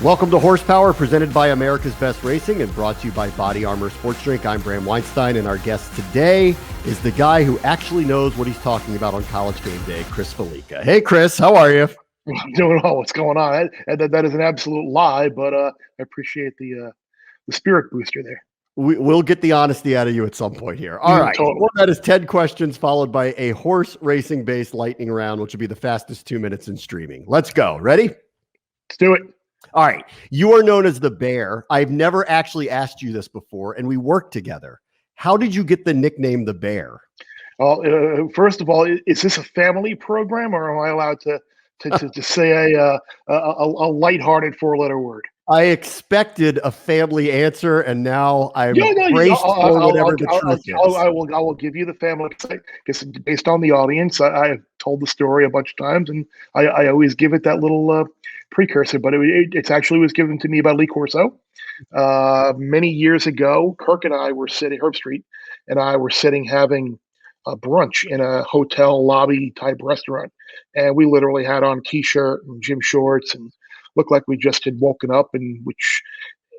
Welcome to Horsepower, presented by America's Best Racing and brought to you by Body Armor Sports Drink. I'm Bram Weinstein, and our guest today is the guy who actually knows what he's talking about on College Game Day, Chris Fallica. Hey, Chris, how are you? I'm doing well. What's going on? That is an absolute lie, but I appreciate the spirit booster there. We'll get the honesty out of you at some point here. All right. Totally. Well, that is 10 questions followed by a horse racing-based lightning round, which will be the fastest 2 minutes in streaming. Let's go. Ready? Let's do it. All right. You are known as the Bear. I've never actually asked you this before, and we worked together. How did you get the nickname the Bear? Well, first of all, is this a family program, or am I allowed to say a lighthearted four-letter word? I expected a family answer, and now I'm braced for whatever the truth is. I will give you the family, because based on the audience, I've told the story a bunch of times, and I always give it that little precursor. But it's actually was given to me by Lee Corso many years ago. Kirk and I were sitting, Herb Street, and I were sitting having a brunch in a hotel lobby type restaurant, and we literally had on a t-shirt and gym shorts and looked like we just had woken up, and which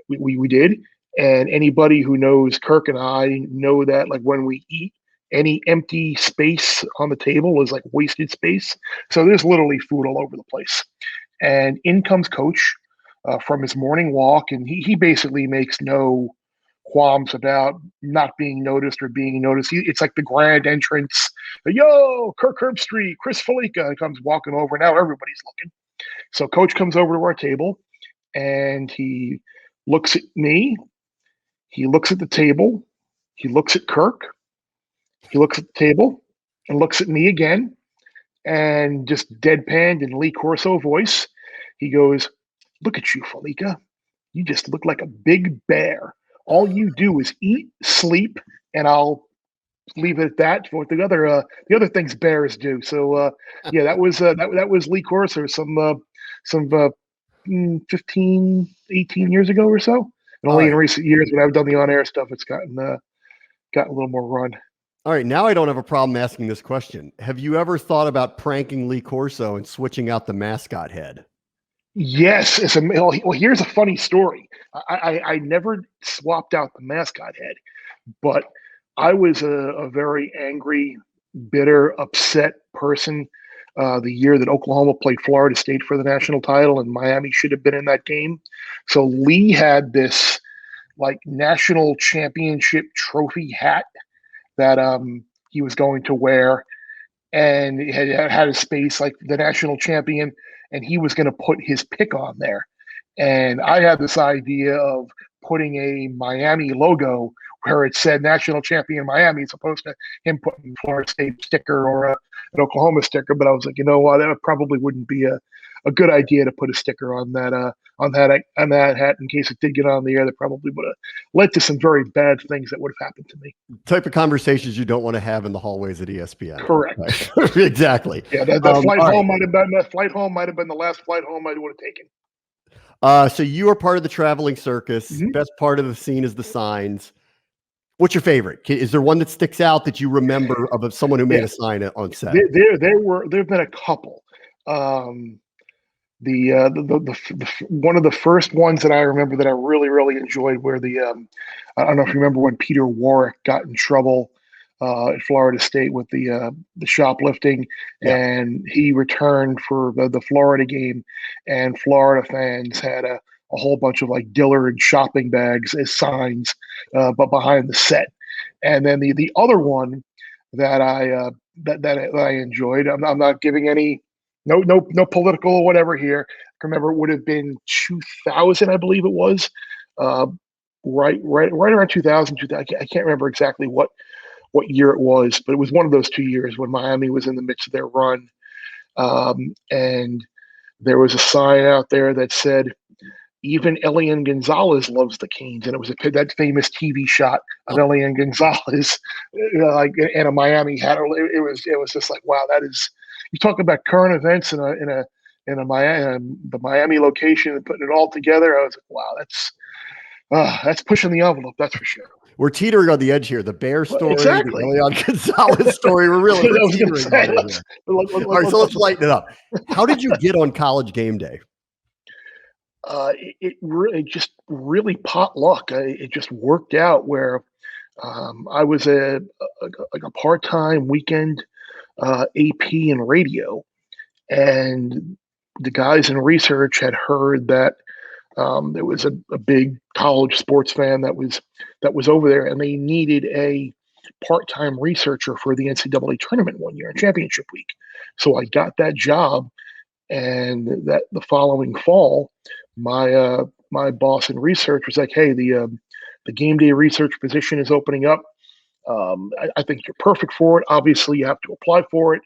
we did. And anybody who knows Kirk and I know that, like, when we eat, any empty space on the table is like wasted space. So there's literally food all over the place. And in comes Coach from his morning walk, and he basically makes no qualms about not being noticed or being noticed. It's like the grand entrance. Yo, Kirk Herbstreit, Chris Fallica comes walking over. Now everybody's looking. So Coach comes over to our table, and he looks at me. He looks at the table. He looks at Kirk. He looks at the table and looks at me again, and just deadpanned in Lee Corso voice, he goes, "Look at you, Fallica. You just look like a big bear. All you do is eat, sleep, and I'll leave it at that for the other things bears do." So yeah, that was Lee Corso some 15, 18 years ago or so. And only in recent years, when I've done the on-air stuff, it's gotten a little more run. All right, now I don't have a problem asking this question. Have you ever thought about pranking Lee Corso and switching out the mascot head? Yes. Well, here's a funny story. I never swapped out the mascot head, but I was a very angry, bitter, upset person the year that Oklahoma played Florida State for the national title, and Miami should have been in that game. So Lee had this like national championship trophy hat that he was going to wear, and it had a space like the national champion, and he was going to put his pick on there. And I had this idea of putting a Miami logo where it said National Champion Miami, as opposed to him putting Florida State sticker or an Oklahoma sticker. But I was like, you know what, that probably wouldn't be a good idea to put a sticker on that hat in case it did get on the air. That probably would have led to some very bad things that would have happened to me. Type of conversations you don't want to have in the hallways at ESPN. Correct. Right? Exactly. Yeah, that flight home might have been the last flight home I would have taken. So you are part of the traveling circus. Mm-hmm. Best part of the scene is the signs. What's your favorite? Is there one that sticks out that you remember of someone who made a sign on set? There've been a couple. The one of the first ones that I remember that I really enjoyed were I don't know if you remember when Peter Warwick got in trouble at Florida State with the shoplifting, and he returned for the Florida game, and Florida fans had a whole bunch of like Dillard shopping bags as signs, but behind the set. And then the other one that I enjoyed, I'm not giving any no political or whatever here. I remember it would have been 2000, I believe it was, right around 2000. I can't remember exactly what year it was, but it was one of those 2 years when Miami was in the midst of their run. And there was a sign out there that said, "Even Elian Gonzalez loves the Canes," and it was that famous TV shot of Elian Gonzalez, like in a Miami hat. It was just like, wow, that is, you talk about current events in the Miami location and putting it all together. I was like, wow, that's pushing the envelope, that's for sure. We're teetering on the edge here. The Bear story, exactly. The Elian Gonzalez story. We're teetering on it here. All right, so let's lighten it up. How did you get on College Game Day? It just really pot luck. It just worked out where I was like a part-time weekend AP in radio, and the guys in research had heard that there was a big college sports fan that was over there, and they needed a part-time researcher for the NCAA tournament one year in championship week. So I got that job, and that the following fall, my boss in research was like, "Hey, the game day research position is opening up. I think you're perfect for it. Obviously, you have to apply for it,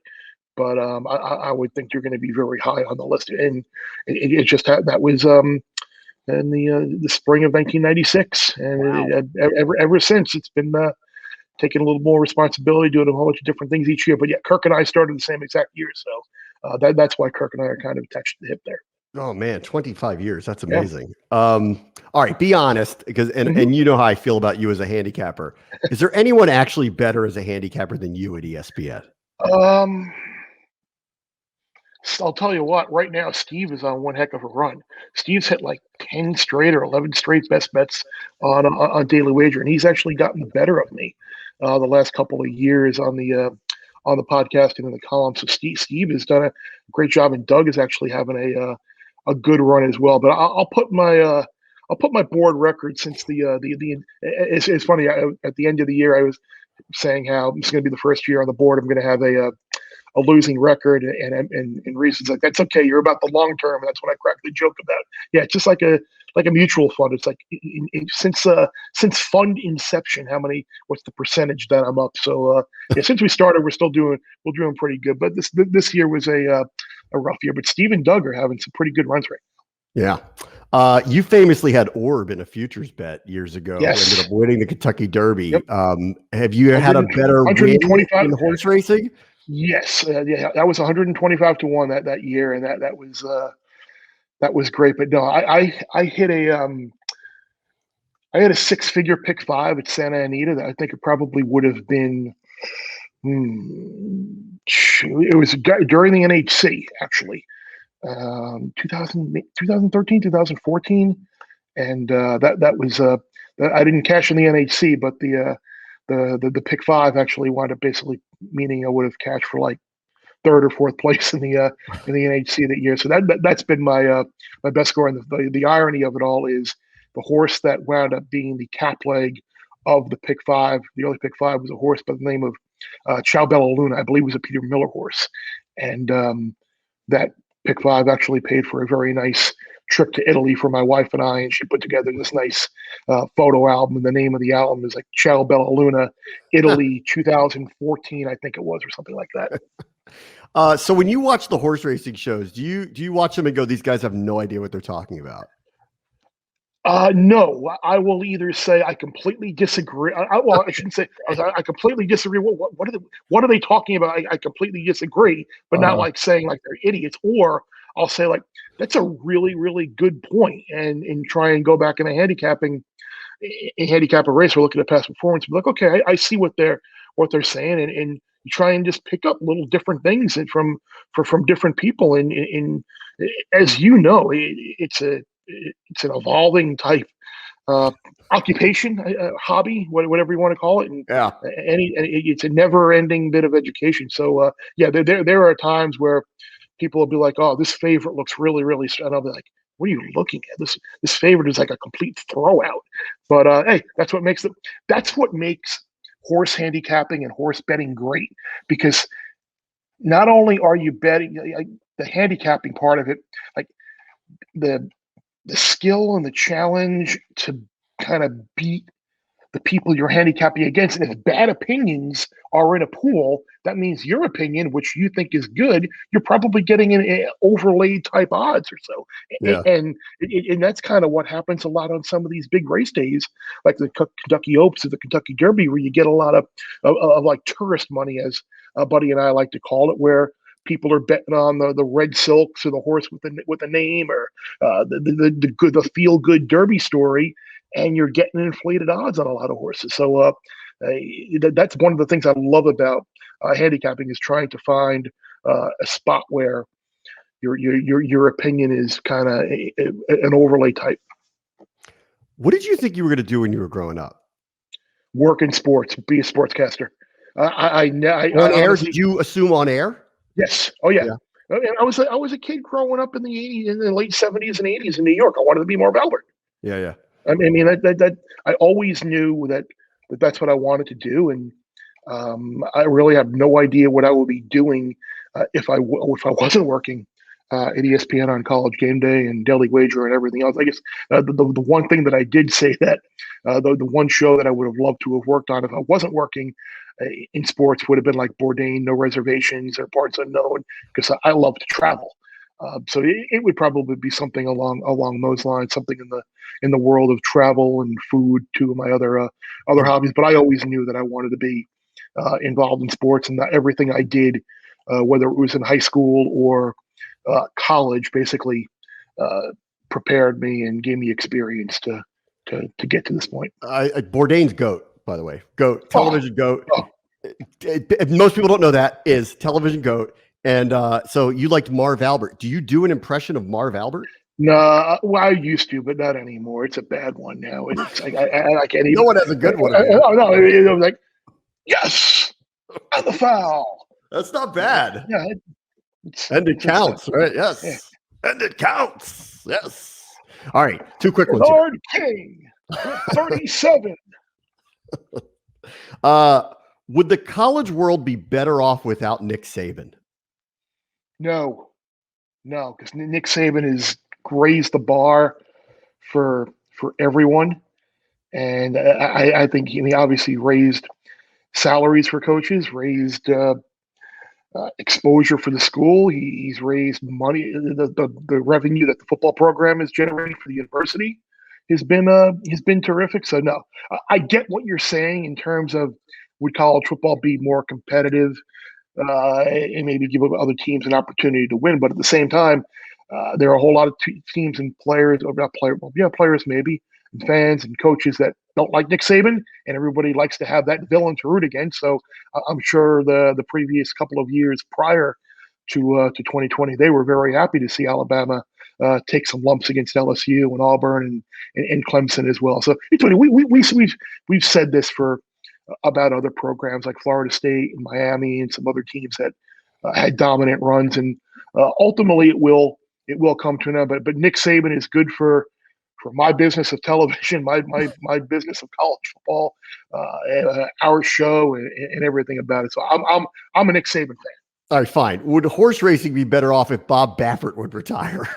but I would think you're going to be very high on the list." And it just had, that was in the spring of 1996, and Wow. ever since it's been taking a little more responsibility, doing a whole bunch of different things each year. But yeah, Kirk and I started the same exact year, so that's why Kirk and I are kind of attached to the hip there. Oh man, 25 years. That's Yeah. amazing. All right, be honest, because and you know how I feel about you as a handicapper. Is there anyone actually better as a handicapper than you at ESPN? Um, I'll tell you what. Right now, Steve is on one heck of a run. Steve's hit like 10 straight or 11 straight best bets on Daily Wager, and he's actually gotten the better of me the last couple of years on the podcasting and the column. So Steve has done a great job, and Doug is actually having a good run as well. But I'll put my board record since it's funny. At the end of the year, I was saying how this is going to be the first year on the board. I'm going to have a losing record, and reasons like that's okay. You're about the long term, and that's what I cracked the joke about. Yeah, it's just like a mutual fund. It's like since fund inception, what's the percentage that I'm up? So yeah, since we started, we're doing pretty good. But this year was a rough year. But Steve and Doug are having some pretty good runs right Yeah. You famously had Orb in a futures bet years ago. Yes. Ended up winning the Kentucky Derby. Yep. Have you had a better win in horse racing? Yes, yeah, that was 125 to 1 that year, and that was great. But no, I hit I had a 6-figure pick 5 at Santa Anita that I think it probably would have been. It was during the NHC actually, 2013, 2014, and that was I didn't cash in the NHC, but the pick 5 actually wound up basically meaning I would have cashed for like third or fourth place in the NHC that year. So that's been my best score. And the irony of it all is the horse that wound up being the cap leg of the pick 5. The early pick 5 was a horse by the name of Ciao Bella Luna. I believe it was a Peter Miller horse, and that pick 5 actually paid for a very nice trip to Italy for my wife and I, and she put together this nice photo album. And the name of the album is like Ciao Bella Luna, Italy 2014, I think it was, or something like that. So when you watch the horse racing shows, do you watch them and go, these guys have no idea what they're talking about? No, I will either say I completely disagree. Well, I shouldn't say I completely disagree. What are they talking about? I completely disagree, but not like saying like they're idiots. Or I'll say like that's a really really good point, and try and go back in a handicapper race or looking at past performance. Be like, okay, I see what they're saying, and you try and just pick up little different things and from different people. And as you know, it's an evolving type occupation, hobby, whatever you want to call it. And Yeah. it's a never-ending bit of education. So yeah, there are times where people will be like, "Oh, this favorite looks really, really," and I'll be like, "What are you looking at? This favorite is like a complete throwout." But hey, that's what makes horse handicapping and horse betting great, because not only are you betting, like, the handicapping part of it, like the skill and the challenge to kind of beat the people you're handicapping against. And if bad opinions are in a pool, that means your opinion, which you think is good, you're probably getting an overlaid type odds or so. Yeah. And that's kind of what happens a lot on some of these big race days, like the Kentucky Oaks or the Kentucky Derby, where you get a lot of like tourist money, as Buddy and I like to call it, where people are betting on the red silks or the horse with a name, or the feel good Derby story, and you're getting inflated odds on a lot of horses. So that's one of the things I love about handicapping, is trying to find a spot where your opinion is kind of an overlay type. What did you think you were going to do when you were growing up? Work in sports, be a sportscaster. I On air? honestly, Did you assume on air? yes. Oh yeah. Yeah. I was a kid growing up in the '80s, in the late '70s and '80s in New York. I wanted to be Marv Albert. Yeah, yeah. That I always knew that's what I wanted to do, and I really have no idea what I would be doing if I wasn't working at ESPN on College Game Day and Daily Wager and everything else. I guess the one thing that I did say that the one show that I would have loved to have worked on if I wasn't working in sports would have been like Bourdain, No Reservations, or Parts Unknown, because I love to travel. So it would probably be something along those lines, something in the world of travel and food, two of my other hobbies. But I always knew that I wanted to be involved in sports, and that everything I did, whether it was in high school or college, basically prepared me and gave me experience to get to this point. Bourdain's GOAT, by the way. GOAT, television GOAT. Oh. Most people don't know that is television GOAT. And so you liked Marv Albert. Do you do an impression of Marv Albert? No, well, I used to, but not anymore. It's a bad one now. It's like I can't even. No one has a good one. No, it was like, yes, and the foul. That's not bad. Yeah, and it counts, right? Yes, yeah. And it counts. Yes. All right, two quick ones. Lord King, 37. Would the college world be better off without Nick Saban? No, because Nick Saban has raised the bar for everyone, and I think he obviously raised salaries for coaches, raised exposure for the school. He's raised money, the revenue that the football program is generating for the university has been terrific. So no, I get what you're saying in terms of would college football be more competitive and maybe give other teams an opportunity to win. But at the same time, there are a whole lot of teams and players, or not players, well, yeah, players maybe, and fans and coaches that don't like Nick Saban, and everybody likes to have that villain to root against. So I'm sure the previous couple of years prior to 2020, they were very happy to see Alabama take some lumps against LSU and Auburn and Clemson as well. So it's funny, we've said this for about other programs like Florida State and Miami and some other teams that had dominant runs, and ultimately it will come to an end. But Nick Saban is good for my business of television, my business of college football, our show, and everything about it. So I'm a Nick Saban fan. All right, fine. Would horse racing be better off if Bob Baffert would retire?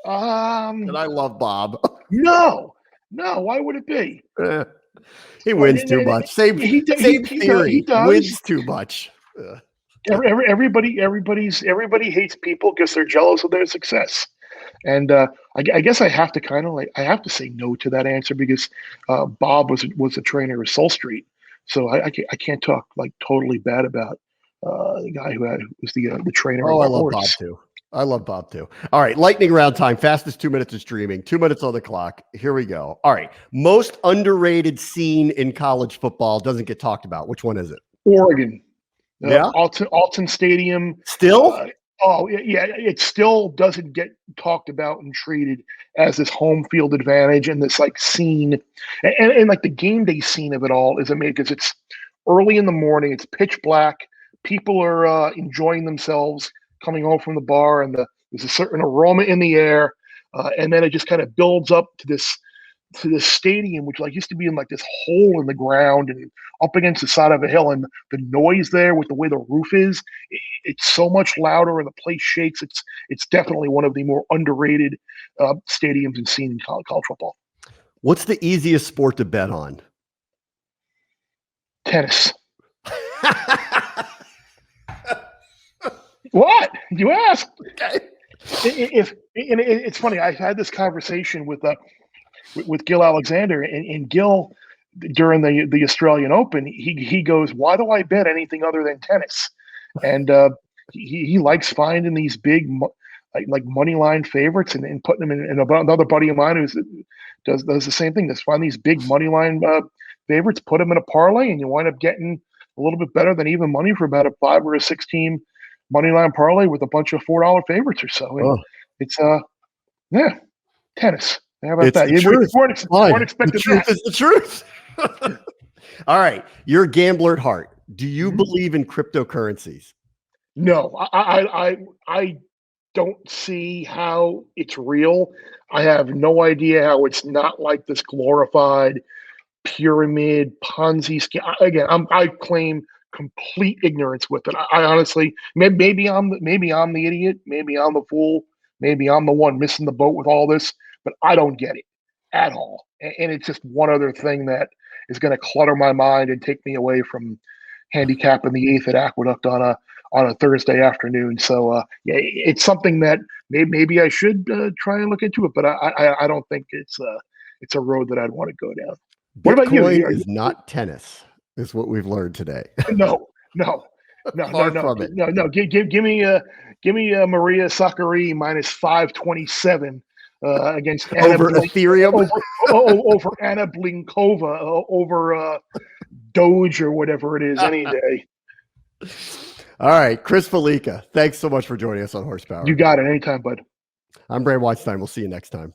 And I love Bob. No. Why would it be? He wins too much. Same theory. He wins too much. Everybody hates people because they're jealous of their success, and I guess I have to I have to say no to that answer because Bob was a trainer of Soul Street, so I can't talk like totally bad about the guy who was the trainer. Oh, I love Bob too. I love Bob too. All right, lightning round time. Fastest 2 minutes of streaming. 2 minutes on the clock. Here we go. All right, most underrated scene in college football doesn't get talked about. Which one is it? Oregon. Yeah. Alton Stadium. Still? Yeah. It still doesn't get talked about and treated as this home field advantage and this like scene, and like the game day scene of it all is amazing because it's early in the morning. It's pitch black. People are enjoying themselves coming home from the bar, and there's a certain aroma in the air, and then it just kind of builds up to this stadium, which like used to be in like this hole in the ground and up against the side of a hill, and the noise there with the way the roof is, it's so much louder, and the place shakes. It's definitely one of the more underrated stadiums and scene in college football. What's the easiest sport to bet on? Tennis. What? You asked. Okay. It's funny. I had this conversation with Gil Alexander, and Gil during the Australian Open, he goes, "Why do I bet anything other than tennis?" And he likes finding these big like money line favorites and putting them in. And another buddy of mine who does the same thing. Just find these big money line favorites, put them in a parlay, and you wind up getting a little bit better than even money for about a 5 or a 6 team money line parlay with a bunch of $4 favorites or so. And Oh, it's yeah, tennis. How about it's that? the You truth. weren't The expecting truth that. is the truth. All right. You're a gambler at heart. Do you Mhm. believe in cryptocurrencies? No, I don't see how it's real. I have no idea how it's not like this glorified pyramid Ponzi scheme. Again, I claim complete ignorance with it. I honestly, maybe I'm the idiot, maybe I'm the fool, maybe I'm the one missing the boat with all this, but I don't get it at all. And it's just one other thing that is going to clutter my mind and take me away from handicapping the eighth at Aqueduct on a Thursday afternoon. So yeah, it's something that maybe I should try and look into it, but I don't think it's a road that I'd want to go down. What about you? Bitcoin is not tennis, is what we've learned today. No, no, no, no, Far no, from it. no. Give me Maria Sakkari minus 527 against Anna Over Ethereum. over Anna Blinkova over Doge or whatever it is any day. All right, Chris Fallica, thanks so much for joining us on Horsepower. You got it anytime, bud. I'm Bram Weinstein. We'll see you next time.